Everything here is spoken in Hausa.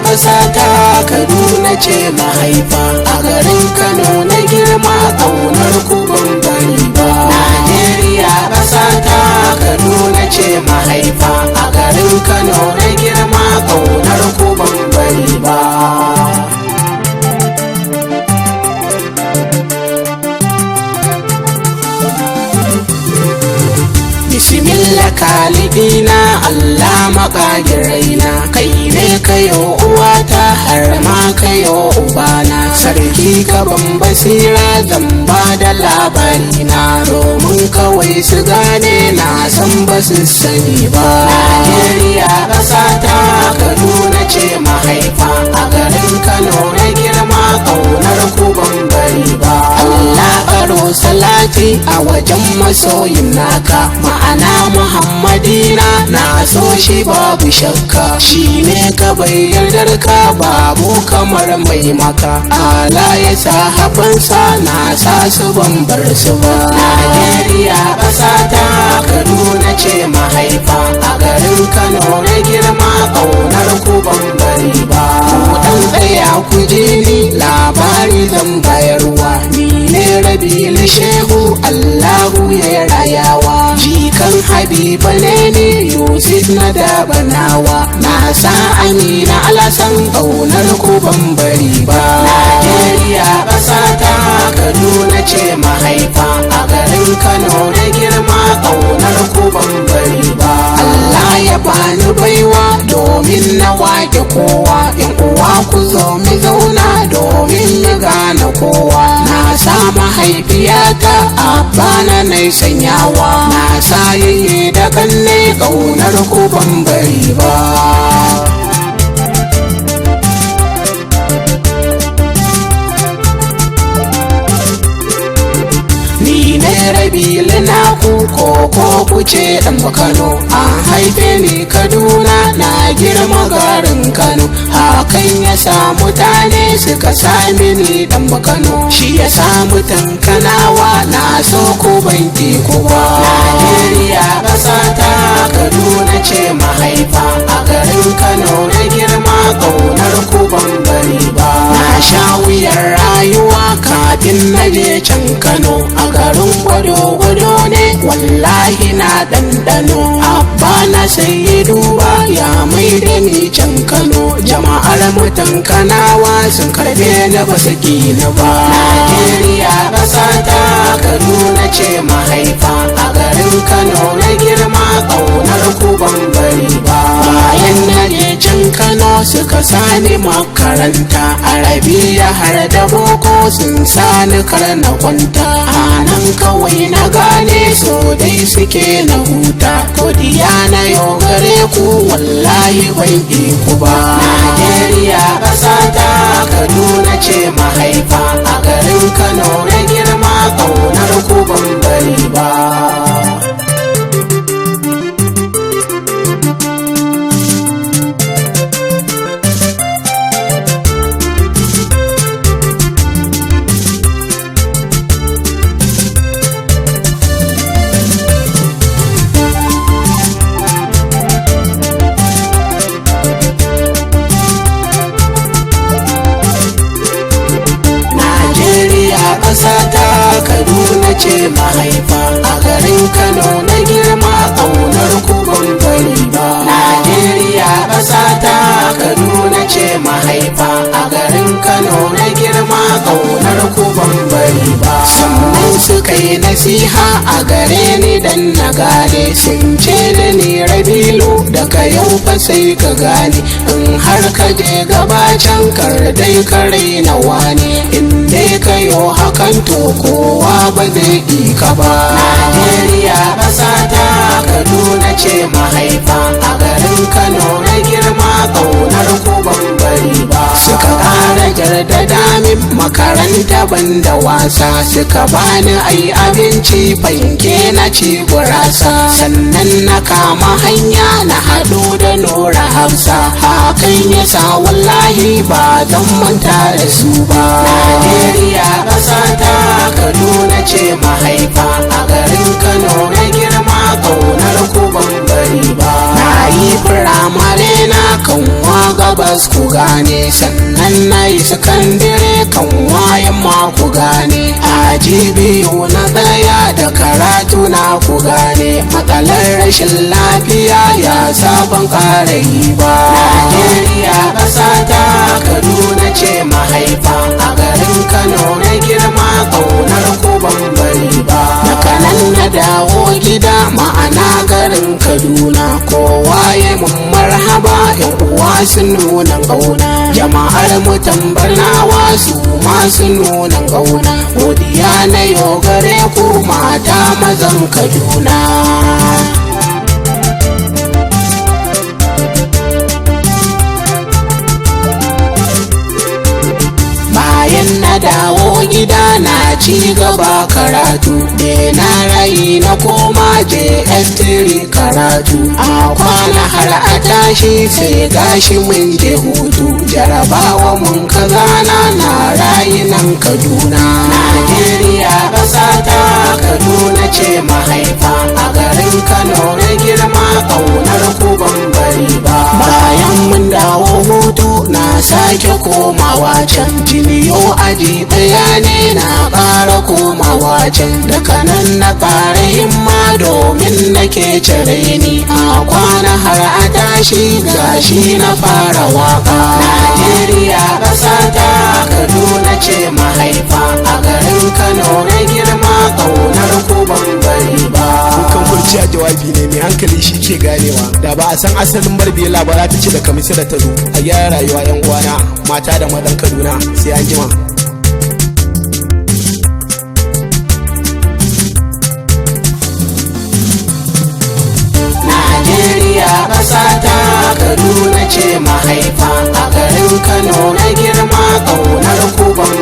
ƙasa ta Kaduna ce mahaifa, a garin Kano na girma ƙaunar ku ban bari ba. Najeriya ƙasa ta Kaduna ce mahaifa, a garin Kano na girma ƙaunar ku ban bari ba. Bismillah kalidina Allah makagin raina, kai ne kayo uwata har ma kayo ubana. Sarki ka ban basira zan ba da labarina, domin kawai su gane na san ba su sani ba. Najeriya ƙasa ta Kaduna ce mahaifa, a garin Kano na girma ƙaunar ku ban bari ba. Allah karo salati a wajen masoyin naka, ma'ana Muhammadina na so shi babu shakka. Shi ne ka bai yardar ka babu kamar mai maka, ala ya sahabansa na sa su ban bar su ba. Najeriya ƙasa ta Kaduna ce mahaifa, a garin Kano na girma ƙaunar ku ban bari ba. Ku dan tsaya ku ji ni labari zan bayarwa, ni ne Rabi'u Shehu Allahu ya rayawa. Jikan Habiba ne ni Yusuf na dabanawa, na sa Amina Alasan ƙaunar ku ban bari ba. Najeriya ƙasa ta Kaduna ce mahaifa, a garin Kano na girma ƙaunar ku ban bari ba. Allah ya bani baiwa domin na wake kowa, in uwa ku zo mi zauna domin ya gane kowa. Na sa mahaifiyata a bana na sanyawa, na sa yayye da kanne ƙaunar ku ban bari ba. Rabi'u naku ko ku ce dan Kano, an haife ni Kaduna na girma garin Kano. Hakan ya sa mutane suka sami ni dan Kano, shi ya sa mutan Kanawa na so ku ban ki ku ba. Najeriya ƙasa ta Kaduna ce mahaifa, a garin Kano na girma ƙaunar ku ban bari ba. Na sha wuyar rayuwa kafin na je can Kano, a garin gwado ne wallahi na ɗanɗano. Abba na sai duba ya mai da ni can Kano, jama'ar mutan Kanawa sun karbe na ba su na ba. Najeriya ƙasa ta Kaduna ce mahaifa, a garin Kano na girma ƙaunar ku ban bari ba. Bayan na je can Kano suka sani makaranta, Arabiya har da boko sun sani kar na kwanta. Anan kawai na gane so dai suke na huta, godiya na yau gare ku wallahi bai ku ba. Najeriya ƙasa ta Kaduna ce mahaifa, a garin Kano na girma ƙaunar ku ban bari ba. Ƙasa ta Kaduna ce mahaifa, a garin Kano na girma ƙaunar ku ban bari ba. Najeriya ƙasa ta Kaduna ce mahaifa, a garin Kano na girma ƙaunar ku ban bari ba. Sannan suka yi nasiha a gare ni dan na gane, sun ce da ni Rabi'u daga yau fa sai ka gane, in har ka je gabacin kar dai ka raina wani, in dai ka yo hakan to kowa ba zai ƙi ka ba. Najeriya ƙasa ta Kaduna ce mahaifa, a garin Kano na girma ƙaunar ku ban bari ba. Suka ƙara jaddada min makaranta ban da wasa, suka bani ai abinci fanke na ci gurasa. Sannan na kama hanya na haɗu rasa wallahi ba don manta da su ba. Najeriya ƙasa ta Kaduna ce mahaifa, a garin Kano na girma ƙaunar ku ban bari ba. Na yi firamare na Kanwa gabas ku gane, sannan na yi sakandire Kanwa yamma ku gane, aji biyu na tsaya da karatu na ku gane, matsalar rashin lafiya ya sabon ƙara yi ba. Najeriya ƙasa ta Kaduna ce mahaifa, a garin Kano na girma ƙaunar ku ban bari ba. Na kanan na dawo gida ma'ana garin Kaduna, kowa ya mun marhaba, yan uwa sun nuna ƙauna, jama'ar mu tambarnawa su ma sun nuna ƙauna, godiya na yau gare ku mata mazan Kaduna. Na dawo gida na ci gaba karatu, na rayi na koma JS3 karatu, a kwana har a tashi sai gashi mun je hutu, jarabawa mun kazana na rayi nan Kaduna. Najeriya ƙasa ta Kaduna ce mahaifa, a garin Kano na girma ƙaunar ku ban bari ba. Bayan mun dawo hutu na sake komawa can, jiniyo aji ɗaya ne na ƙara komawa can, daga nan na ƙara himma domin nake cire ni, a kwana har a tashi gashi na fara waka. Najeriya ƙasa ta Kaduna ce mahaifa, a garin Kano na girma ƙaunar ku ban bari ba. Kukan kurciya jawabi ne mai hankali shi ke ganewa, da ba a san asalin barbela ba za ta ce da kamisi da ta zo. A gyara rayuwa yan uwana mata da mazan Kaduna, sai an jima. Ƙasa ta Kaduna ce mahaifa, a garin Kano na girma ƙaunar ku ban